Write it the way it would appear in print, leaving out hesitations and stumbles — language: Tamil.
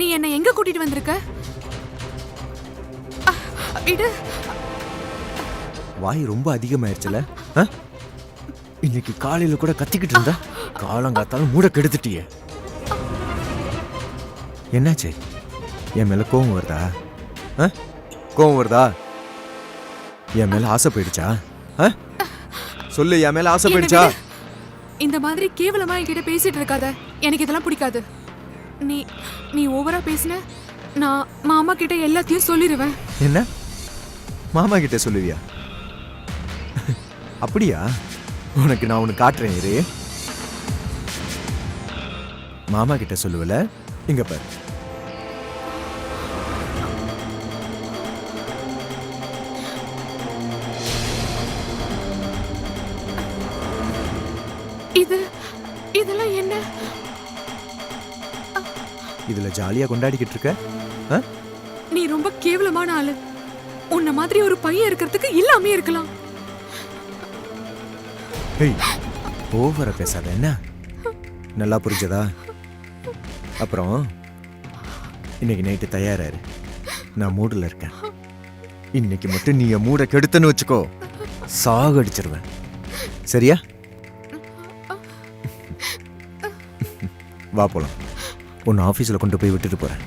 நீ என்ன எங்க கூட்டிட்டு வந்திருக்க? இது வாய் ரொம்ப அதிகமாயிருச்சுல. இன்னைக்கு காலையில கூட கத்திக்கிட்டு இருந்தா காலங்காத்தாலும் மூட கெடுத்துட்டியே. என்னாச்சு? என் மேல கோவம் வருதா? கோவம் வருதா? என் மேல ஆசை போயிடுச்சா? சொல்லு, என் மேல ஆசை போயிடுச்சா? இந்த மாதிரி கேவலமா என்கிட்ட பேசிட்டு இருக்காத. எனக்கு இதெல்லாம் பிடிக்காது. நீ நீ ஓவரா பேசின, நான் மாமா கிட்ட எல்லாத்தையும் சொல்லிடுவேன். என்ன? மாமா கிட்ட சொல்லுவியா? அப்படியா? உனக்கு நான் ஒன்னு காட்டுறேன் இரு. மாமா கிட்ட சொல்லுவல, இங்க பாரு. இதெல்லாம் என்ன? இதுல ஜாலியா கொண்டாடிக்கிட்டு இருக்க? நீ ரொம்ப கேவலமான ஆளு. உன்ன மாதிரி ஒரு பையன் இருக்கிறதுக்கு இல்லாமே இருக்கலாம். ஓவரா பேசாத என்ன? நல்லா புரிஞ்சதா? அப்புறம் இன்னைக்கு நைட்டு தயாராரு. நான் மூடுல இருக்கேன். இன்னைக்கு மட்டும் நீ மூட கெடுத்தன்னு வச்சுக்கோ, சாகடிச்சிருவேன். சரியா? வா போலாம். உன்னை ஆஃபீஸில் கொண்டு போய் விட்டுட்டு போறேன்.